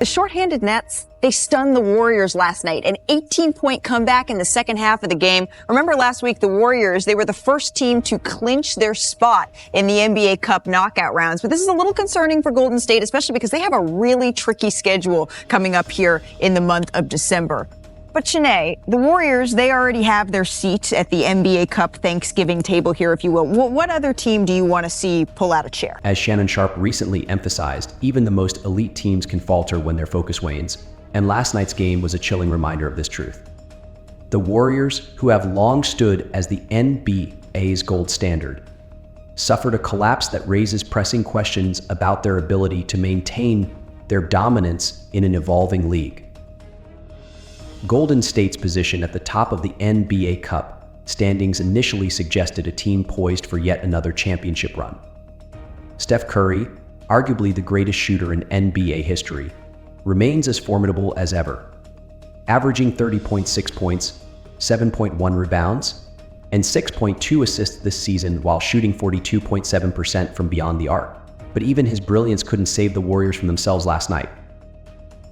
The shorthanded Nets, they stunned the Warriors last night. An 18-point comeback in the second half of the game. Remember last week, the Warriors, they were the first team to clinch their spot in the NBA Cup knockout rounds. But this is a little concerning for Golden State, especially because they have a really tricky schedule coming up here in the month of December. But Shanae, the Warriors, they already have their seat at the NBA Cup Thanksgiving table here, if you will. What other team do you want to see pull out a chair? As Shannon Sharpe recently emphasized, even the most elite teams can falter when their focus wanes. And last night's game was a chilling reminder of this truth. The Warriors, who have long stood as the NBA's gold standard, suffered a collapse that raises pressing questions about their ability to maintain their dominance in an evolving league. Golden State's position at the top of the NBA Cup standings initially suggested a team poised for yet another championship run. Steph Curry, arguably the greatest shooter in NBA history, remains as formidable as ever, averaging 30.6 points, 7.1 rebounds, and 6.2 assists this season while shooting 42.7% from beyond the arc. But even his brilliance couldn't save the Warriors from themselves last night.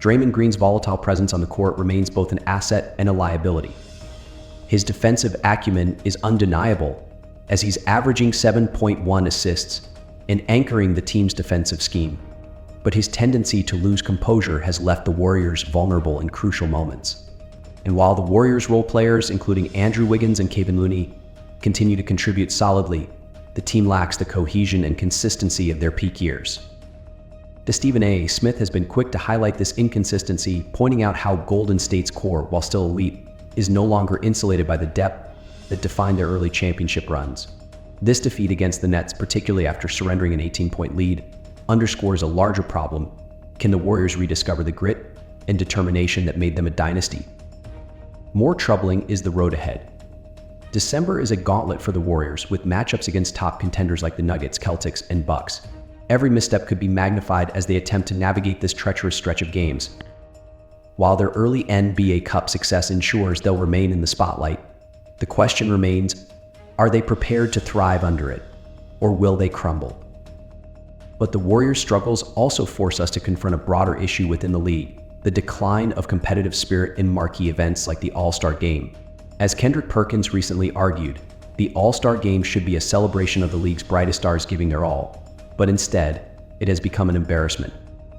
Draymond Green's volatile presence on the court remains both an asset and a liability. His defensive acumen is undeniable, as he's averaging 7.1 assists and anchoring the team's defensive scheme. But his tendency to lose composure has left the Warriors vulnerable in crucial moments. And while the Warriors' role players, including Andrew Wiggins and Kevin Looney, continue to contribute solidly, the team lacks the cohesion and consistency of their peak years. The Stephen A. Smith has been quick to highlight this inconsistency, pointing out how Golden State's core, while still elite, is no longer insulated by the depth that defined their early championship runs. This defeat against the Nets, particularly after surrendering an 18-point lead, underscores a larger problem. Can the Warriors rediscover the grit and determination that made them a dynasty? More troubling is the road ahead. December is a gauntlet for the Warriors, with matchups against top contenders like the Nuggets, Celtics, and Bucks. Every misstep could be magnified as they attempt to navigate this treacherous stretch of games. While their early NBA Cup success ensures they'll remain in the spotlight, the question remains, are they prepared to thrive under it, or will they crumble? But the Warriors' struggles also force us to confront a broader issue within the league, the decline of competitive spirit in marquee events like the All-Star Game. As Kendrick Perkins recently argued, the All-Star Game should be a celebration of the league's brightest stars giving their all. But instead, it has become an embarrassment.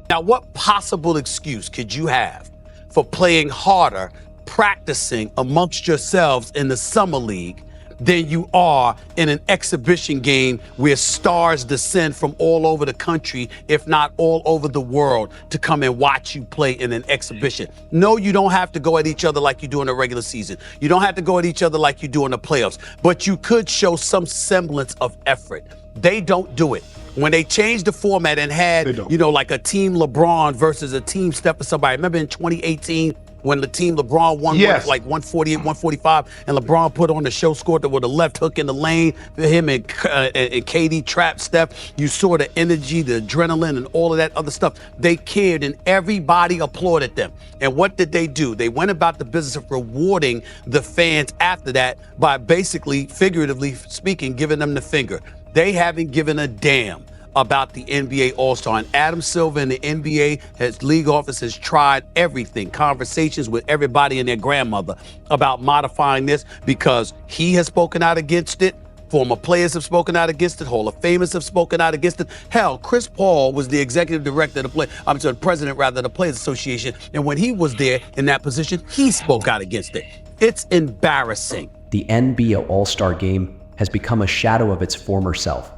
Now, what possible excuse could you have for playing harder, practicing amongst yourselves in the summer league than you are in an exhibition game where stars descend from all over the country, if not all over the world, to come and watch you play in an exhibition? No, you don't have to go at each other like you do in the regular season. You don't have to go at each other like you do in the playoffs, but you could show some semblance of effort. They don't do it. When they changed the format and had, like a team LeBron versus a team Steph or somebody. Remember in 2018 when the team LeBron won like 148, 145, and LeBron put on the show scored with a left hook in the lane for him and KD trapped Steph. You saw the energy, the adrenaline, and all of that other stuff. They cared, and everybody applauded them. And what did they do? They went about the business of rewarding the fans after that by basically, figuratively speaking, giving them the finger. They haven't given a damn about the NBA All-Star. And Adam Silver and the NBA league office has tried everything, conversations with everybody and their grandmother about modifying this, because he has spoken out against it. Former players have spoken out against it. Hall of Famers have spoken out against it. Hell, Chris Paul was the executive director of the president of the Players Association. And when he was there in that position, he spoke out against it. It's embarrassing. The NBA All-Star Game has become a shadow of its former self,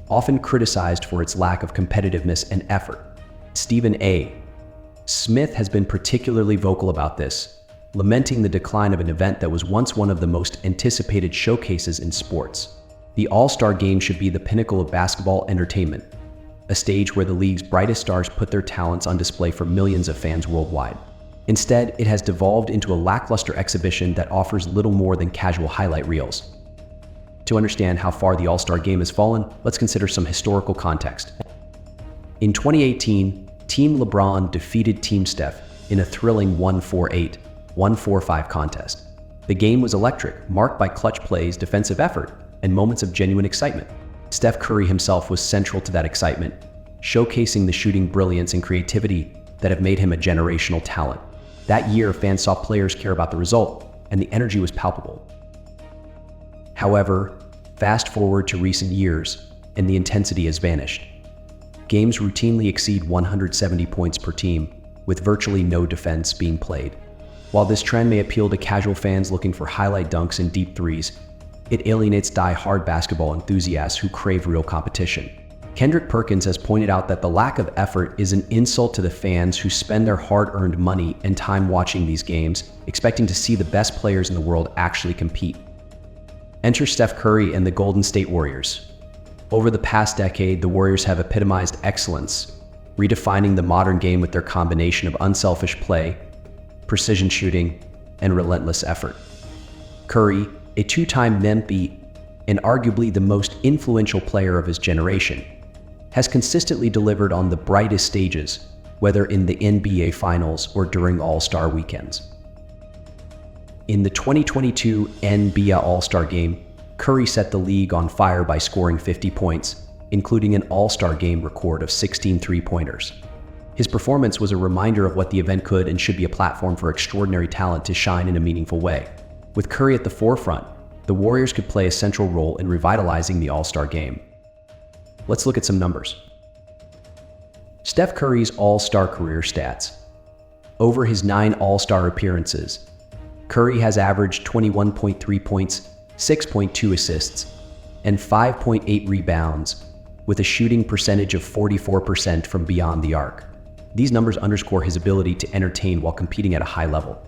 often criticized for its lack of competitiveness and effort. Stephen A. Smith has been particularly vocal about this, lamenting the decline of an event that was once one of the most anticipated showcases in sports. The All-Star Game should be the pinnacle of basketball entertainment, a stage where the league's brightest stars put their talents on display for millions of fans worldwide. Instead, it has devolved into a lackluster exhibition that offers little more than casual highlight reels. To understand how far the All-Star Game has fallen, let's consider some historical context. In 2018, Team LeBron defeated Team Steph in a thrilling 1-4-8, 1-4-5 contest. The game was electric, marked by clutch plays, defensive effort, and moments of genuine excitement. Steph Curry himself was central to that excitement, showcasing the shooting brilliance and creativity that have made him a generational talent. That year, fans saw players care about the result, and the energy was palpable. However, fast forward to recent years, and the intensity has vanished. Games routinely exceed 170 points per team, with virtually no defense being played. While this trend may appeal to casual fans looking for highlight dunks and deep threes, it alienates die-hard basketball enthusiasts who crave real competition. Kendrick Perkins has pointed out that the lack of effort is an insult to the fans who spend their hard-earned money and time watching these games, expecting to see the best players in the world actually compete. Enter Steph Curry and the Golden State Warriors. Over the past decade, the Warriors have epitomized excellence, redefining the modern game with their combination of unselfish play, precision shooting, and relentless effort. Curry, a two-time MVP and arguably the most influential player of his generation, has consistently delivered on the brightest stages, whether in the NBA Finals or during All-Star weekends. In the 2022 NBA All-Star Game, Curry set the league on fire by scoring 50 points, including an All-Star Game record of 16 three-pointers. His performance was a reminder of what the event could and should be a platform for extraordinary talent to shine in a meaningful way. With Curry at the forefront, the Warriors could play a central role in revitalizing the All-Star Game. Let's look at some numbers. Steph Curry's All-Star career stats. Over his 9 All-Star appearances, Curry has averaged 21.3 points, 6.2 assists, and 5.8 rebounds, with a shooting percentage of 44% from beyond the arc. These numbers underscore his ability to entertain while competing at a high level.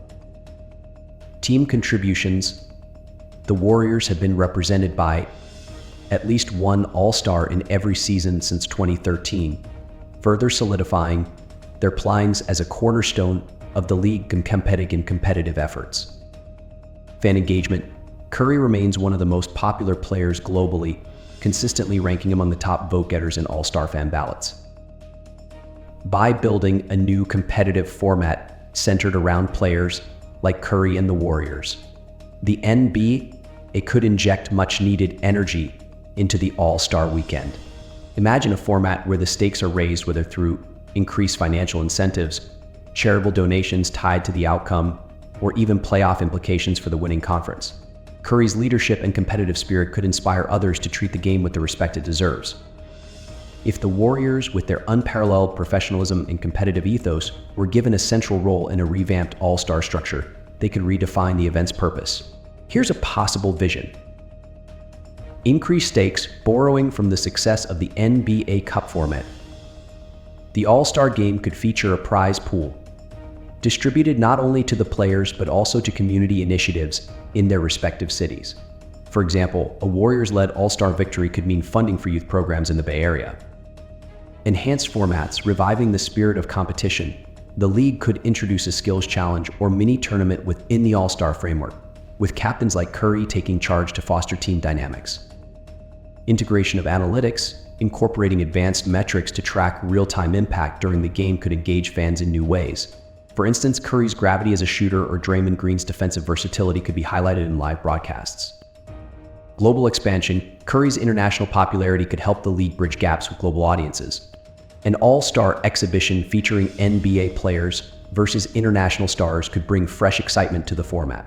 Team contributions. The Warriors have been represented by at least one All-Star in every season since 2013, further solidifying their place as a cornerstone of the league in competitive efforts. Fan engagement. Curry remains one of the most popular players globally, consistently ranking among the top vote-getters in All-Star fan ballots. By building a new competitive format centered around players like Curry and the Warriors, the NBA could inject much-needed energy into the All-Star weekend. Imagine a format where the stakes are raised, whether through increased financial incentives, charitable donations tied to the outcome, or even playoff implications for the winning conference. Curry's leadership and competitive spirit could inspire others to treat the game with the respect it deserves. If the Warriors, with their unparalleled professionalism and competitive ethos, were given a central role in a revamped All-Star structure, they could redefine the event's purpose. Here's a possible vision. Increased stakes, borrowing from the success of the NBA Cup format. The All-Star Game could feature a prize pool, distributed not only to the players but also to community initiatives in their respective cities. For example, a Warriors-led All-Star victory could mean funding for youth programs in the Bay Area. Enhanced formats, reviving the spirit of competition. The league could introduce a skills challenge or mini-tournament within the All-Star framework, with captains like Curry taking charge to foster team dynamics. Integration of analytics, incorporating advanced metrics to track real-time impact during the game could engage fans in new ways. For instance, Curry's gravity as a shooter or Draymond Green's defensive versatility could be highlighted in live broadcasts. Global expansion. Curry's international popularity could help the league bridge gaps with global audiences. An all-star exhibition featuring NBA players versus international stars could bring fresh excitement to the format.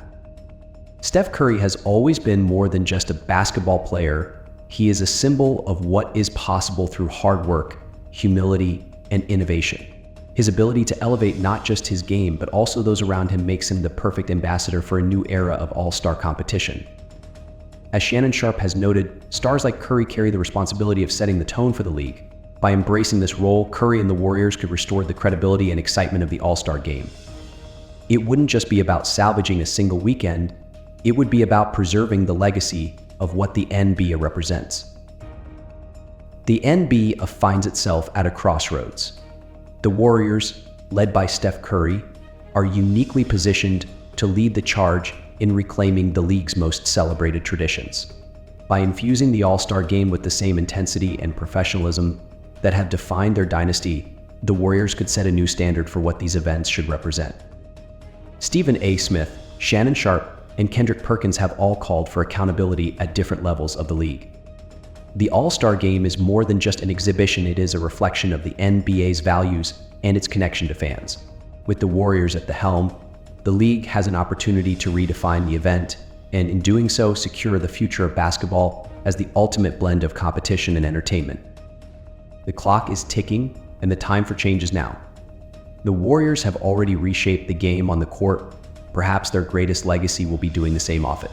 Steph Curry has always been more than just a basketball player. He is a symbol of what is possible through hard work, humility, and innovation. His ability to elevate not just his game, but also those around him makes him the perfect ambassador for a new era of all-star competition. As Shannon Sharpe has noted, stars like Curry carry the responsibility of setting the tone for the league. By embracing this role, Curry and the Warriors could restore the credibility and excitement of the All-Star Game. It wouldn't just be about salvaging a single weekend, it would be about preserving the legacy of what the NBA represents. The NBA finds itself at a crossroads. The Warriors, led by Steph Curry, are uniquely positioned to lead the charge in reclaiming the league's most celebrated traditions. By infusing the All-Star Game with the same intensity and professionalism that have defined their dynasty, the Warriors could set a new standard for what these events should represent. Stephen A. Smith, Shannon Sharpe, and Kendrick Perkins have all called for accountability at different levels of the league. The All-Star Game is more than just an exhibition, it is a reflection of the NBA's values and its connection to fans. With the Warriors at the helm, the league has an opportunity to redefine the event, and in doing so, secure the future of basketball as the ultimate blend of competition and entertainment. The clock is ticking, and the time for change is now. The Warriors have already reshaped the game on the court. Perhaps their greatest legacy will be doing the same off it.